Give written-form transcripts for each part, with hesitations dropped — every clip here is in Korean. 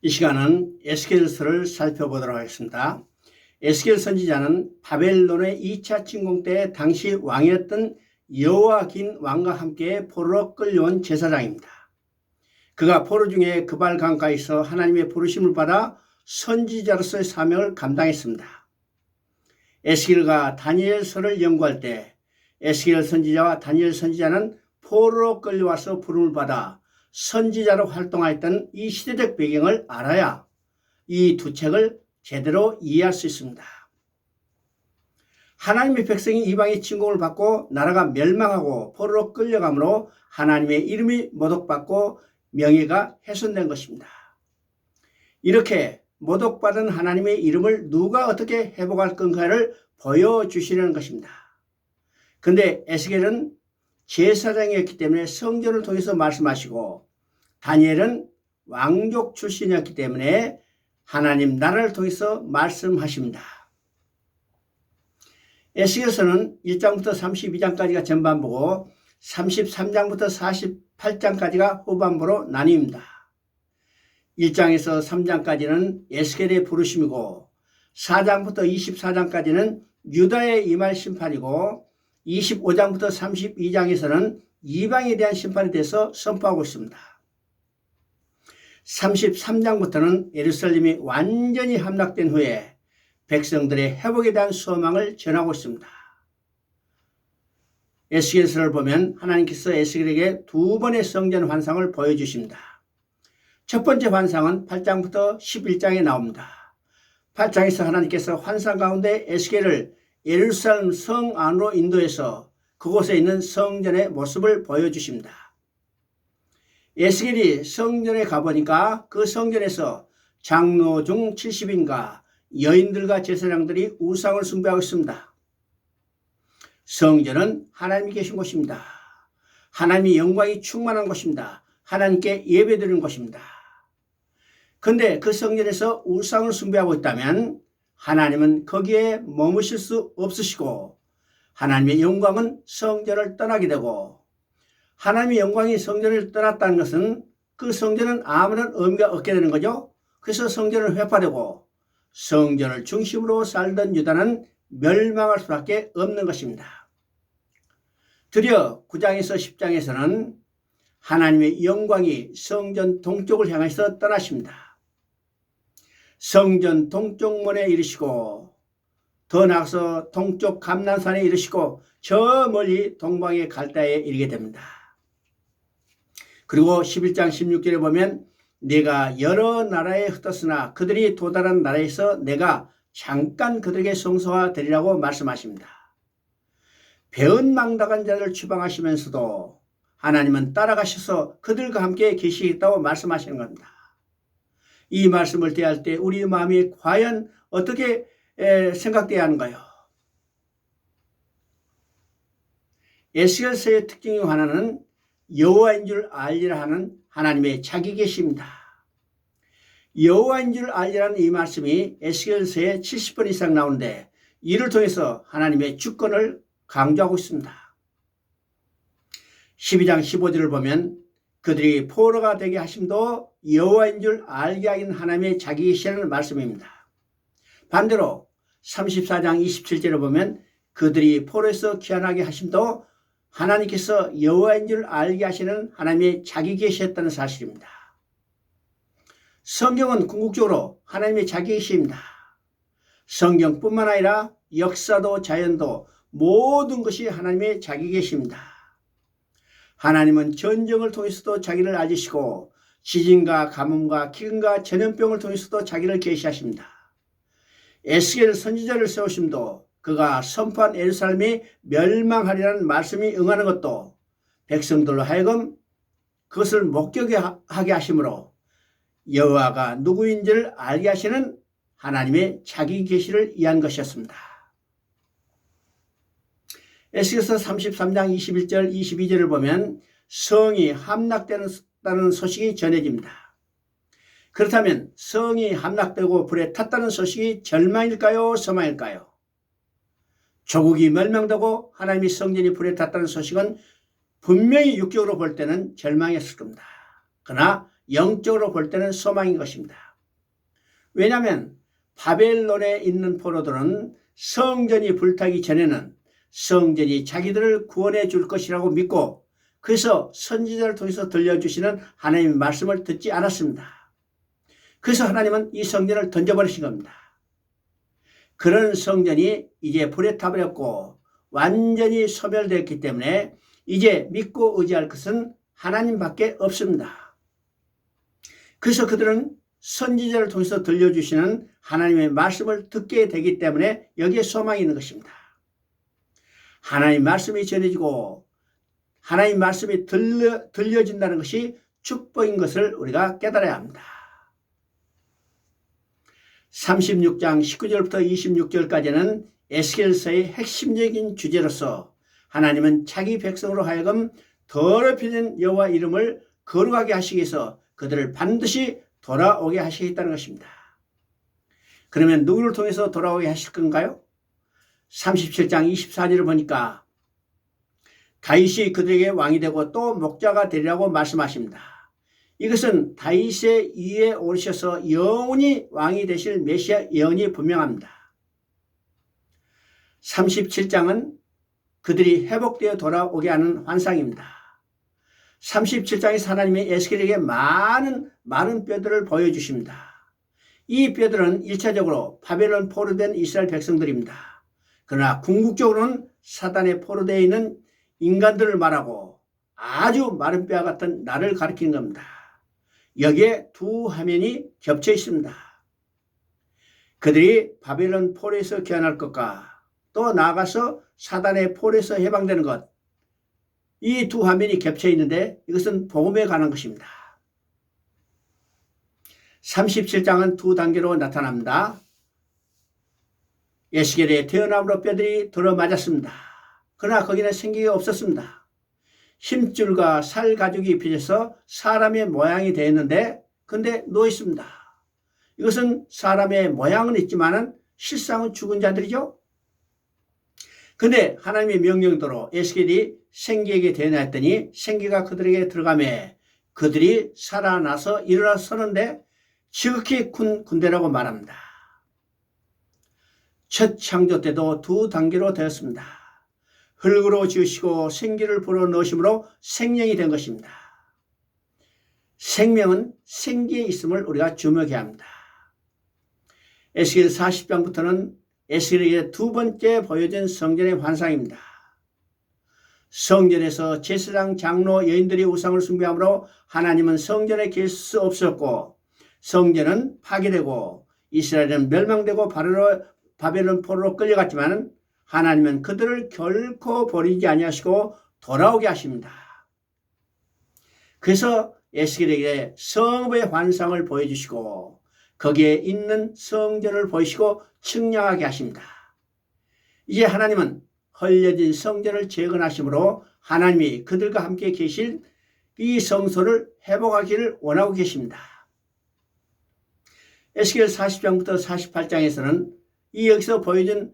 이 시간은 에스겔서를 살펴보도록 하겠습니다. 에스겔 선지자는 바벨론의 2차 침공 때 당시 왕이었던 여호야긴 왕과 함께 포로로 끌려온 제사장입니다. 그가 포로 중에 그발 강가에서 하나님의 부르심을 받아 선지자로서의 사명을 감당했습니다. 에스겔과 다니엘서를 연구할 때 에스겔 선지자와 다니엘 선지자는 포로로 끌려와서 부름을 받아 선지자로 활동하였던 이 시대적 배경을 알아야 이 두 책을 제대로 이해할 수 있습니다. 하나님의 백성이 이방의 침공을 받고 나라가 멸망하고 포로로 끌려가므로 하나님의 이름이 모독받고 명예가 훼손된 것입니다. 이렇게 모독받은 하나님의 이름을 누가 어떻게 회복할 건가를 보여주시려는 것입니다. 그런데 에스겔은 제사장이었기 때문에 성전을 통해서 말씀하시고 다니엘은 왕족 출신이었기 때문에 하나님 나라를 통해서 말씀하십니다. 에스겔서는 1장부터 32장까지가 전반부고 33장부터 48장까지가 후반부로 나뉩니다. 1장에서 3장까지는 에스겔의 부르심이고 4장부터 24장까지는 유다의 임할 심판이고 25장부터 32장에서는 이방에 대한 심판에 대해서 선포하고 있습니다. 33장부터는 예루살렘이 완전히 함락된 후에 백성들의 회복에 대한 소망을 전하고 있습니다. 에스겔서를 보면 하나님께서 에스겔에게 두 번의 성전 환상을 보여주십니다. 첫 번째 환상은 8장부터 11장에 나옵니다. 8장에서 하나님께서 환상 가운데 에스겔을 예루살렘 성 안으로 인도해서 그곳에 있는 성전의 모습을 보여주십니다. 에스겔이 성전에 가보니까 그 성전에서 장로 중 70인가 여인들과 제사장들이 우상을 숭배하고 있습니다. 성전은 하나님이 계신 곳입니다. 하나님의 영광이 충만한 곳입니다. 하나님께 예배드리는 곳입니다. 그런데 그 성전에서 우상을 숭배하고 있다면 하나님은 거기에 머무실 수 없으시고 하나님의 영광은 성전을 떠나게 되고 하나님의 영광이 성전을 떠났다는 것은 그 성전은 아무런 의미가 없게 되는 거죠. 그래서 성전을 회파되고 성전을 중심으로 살던 유다는 멸망할 수밖에 없는 것입니다. 드디어 9장에서 10장에서는 하나님의 영광이 성전 동쪽을 향해서 떠나십니다. 성전 동쪽문에 이르시고 더 나아가서 동쪽 감난산에 이르시고 저 멀리 동방의 갈대에 이르게 됩니다. 그리고 11장 16절에 보면 내가 여러 나라에 흩었으나 그들이 도달한 나라에서 내가 잠깐 그들에게 성소화되리라고 말씀하십니다. 배은망덕한 자를 추방하시면서도 하나님은 따라가셔서 그들과 함께 계시겠다고 말씀하시는 겁니다. 이 말씀을 대할 때 우리 마음이 과연 어떻게 생각돼야 하는가요? 에스겔서의 특징 중 하나는 여호와인 줄 알리라 하는 하나님의 자기 계시입니다. 여호와인 줄 알리라는 이 말씀이 에스겔서에 70번 이상 나오는데 이를 통해서 하나님의 주권을 강조하고 있습니다. 12장 15절을 보면 그들이 포로가 되게 하심도 여호와인 줄 알게 하긴 하나님의 자기 계시라는 말씀입니다. 반대로 34장 27절을 보면 그들이 포로에서 귀환하게 하심도 하나님께서 여호와인 줄 알게 하시는 하나님의 자기 계시였다는 사실입니다. 성경은 궁극적으로 하나님의 자기 계시입니다. 성경뿐만 아니라 역사도 자연도 모든 것이 하나님의 자기 계시입니다. 하나님은 전쟁을 통해서도 자기를 알리시고 지진과 가뭄과 기근과 전염병을 통해서도 자기를 계시하십니다. 에스겔 선지자를 세우심도 그가 선포한 예루살렘이 멸망하리라는 말씀이 응하는 것도 백성들로 하여금 그것을 목격하게 하심으로 여호와가 누구인지를 알게 하시는 하나님의 자기 계시를 이해한 것이었습니다. 에스겔서 33장 21절 22절을 보면 성이 함락되는 소식이 전해집니다. 그렇다면 성이 함락되고 불에 탔다는 소식이 절망일까요? 소망일까요? 조국이 멸망되고 하나님의 성전이 불에 탔다는 소식은 분명히 육적으로 볼 때는 절망이었을 겁니다. 그러나 영적으로 볼 때는 소망인 것입니다. 왜냐하면 바벨론에 있는 포로들은 성전이 불타기 전에는 성전이 자기들을 구원해 줄 것이라고 믿고, 그래서 선지자를 통해서 들려주시는 하나님의 말씀을 듣지 않았습니다. 그래서 하나님은 이 성전을 던져버리신 겁니다. 그런 성전이 이제 불에 타버렸고 완전히 소멸되었기 때문에 이제 믿고 의지할 것은 하나님밖에 없습니다. 그래서 그들은 선지자를 통해서 들려주시는 하나님의 말씀을 듣게 되기 때문에 여기에 소망이 있는 것입니다. 하나님 말씀이 전해지고 하나님 말씀이 들려진다는 것이 축복인 것을 우리가 깨달아야 합니다. 36장 19절부터 26절까지는 에스겔서의 핵심적인 주제로서 하나님은 자기 백성으로 하여금 더럽혀진 여호와 이름을 거룩하게 하시기 위해서 그들을 반드시 돌아오게 하시겠다는 것입니다. 그러면 누구를 통해서 돌아오게 하실 건가요? 37장 24절을 보니까 다윗이 그들에게 왕이 되고 또 목자가 되리라고 말씀하십니다. 이것은 다윗의 위에 오르셔서 영원히 왕이 되실 메시아 예언이 분명합니다. 37장은 그들이 회복되어 돌아오게 하는 환상입니다. 37장에서 하나님이 에스겔에게 많은 뼈들을 보여주십니다. 이 뼈들은 1차적으로 바벨론 포로된 이스라엘 백성들입니다. 그러나 궁극적으로는 사단에 포로되어 있는 인간들을 말하고 아주 마른 뼈와 같은 나를 가리키는 겁니다. 여기에 두 화면이 겹쳐 있습니다. 그들이 바벨론 포로에서 귀환할 것과 또 나아가서 사단의 포로에서 해방되는 것, 이 두 화면이 겹쳐 있는데 이것은 복음에 관한 것입니다. 37장은 두 단계로 나타납니다. 에스겔의 태어남으로 뼈들이 들어맞았습니다. 그러나 거기는 생기가 없었습니다. 힘줄과 살 가죽이 입혀져서 사람의 모양이 되었는데 근데 누워 있습니다. 이것은 사람의 모양은 있지만 실상은 죽은 자들이죠. 근데 하나님의 명령대로 에스겔이 생기에게 대언했더니 생기가 그들에게 들어가매 그들이 살아나서 일어나 서는데 지극히 큰 군대라고 말합니다. 첫 창조 때도 두 단계로 되었습니다. 흙으로 지으시고 생기를 불어넣으심으로 생명이 된 것입니다. 생명은 생기에 있음을 우리가 주목해야 합니다. 에스겔 40장부터는 에스겔에게 두 번째 보여진 성전의 환상입니다. 성전에서 제사장, 장로, 여인들이 우상을 숭배함으로 하나님은 성전에 계실 수 없었고 성전은 파괴되고 이스라엘은 멸망되고 바벨론 포로로 끌려갔지만 하나님은 그들을 결코 버리지 아니하시고 돌아오게 하십니다. 그래서 에스겔에게 성읍의 환상을 보여주시고 거기에 있는 성전을 보이시고 측량하게 하십니다. 이제 하나님은 헐려진 성전을 재건하심으로 하나님이 그들과 함께 계실 이 성소를 회복하기를 원하고 계십니다. 에스겔 40장부터 48장에서는 이 여기서 보여준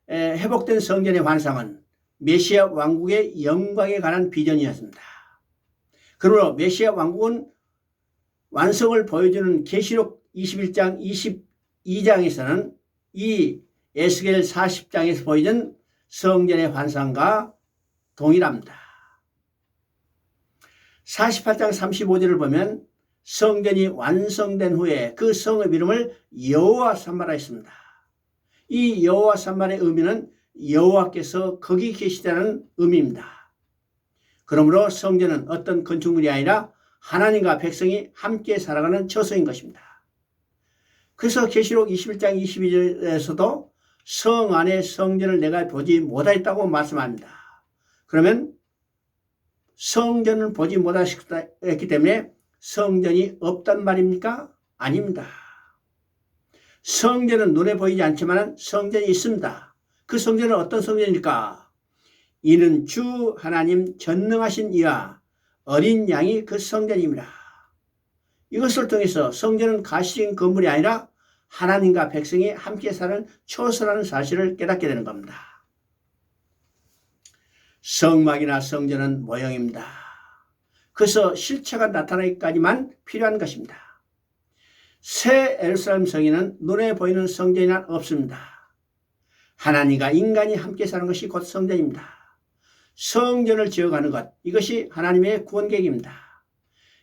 회복된 성전의 환상은 메시아 왕국의 영광에 관한 비전이었습니다. 그러므로 메시아 왕국은 완성을 보여주는 계시록 21장 22장에서는 이 에스겔 40장에서 보여준 성전의 환상과 동일합니다. 48장 35절을 보면 성전이 완성된 후에 그 성의 이름을 여호와 산마라 했습니다. 이 여호와 산마의 의미는 여호와께서 거기 계시다는 의미입니다. 그러므로 성전은 어떤 건축물이 아니라 하나님과 백성이 함께 살아가는 처소인 것입니다. 그래서 계시록 21장 22절에서도 성 안에 성전을 내가 보지 못하였다고 말씀합니다. 그러면 성전을 보지 못하셨기 때문에 성전이 없단 말입니까? 아닙니다. 성전은 눈에 보이지 않지만 성전이 있습니다. 그 성전은 어떤 성전일까? 이는 주 하나님 전능하신 이와 어린 양이 그 성전입니다. 이것을 통해서 성전은 가시적인 건물이 아니라 하나님과 백성이 함께 사는 처소라는 사실을 깨닫게 되는 겁니다. 성막이나 성전은 모형입니다. 그래서 실체가 나타나기까지만 필요한 것입니다. 새 예루살렘 성에는 눈에 보이는 성전이란 없습니다. 하나님과 인간이 함께 사는 것이 곧 성전입니다. 성전을 지어가는 것, 이것이 하나님의 구원 계획입니다.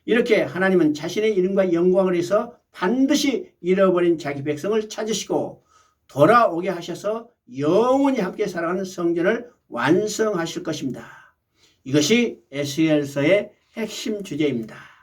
이렇게 하나님은 자신의 이름과 영광을 위해서 반드시 잃어버린 자기 백성을 찾으시고 돌아오게 하셔서 영원히 함께 살아가는 성전을 완성하실 것입니다. 이것이 에스겔서의 핵심 주제입니다.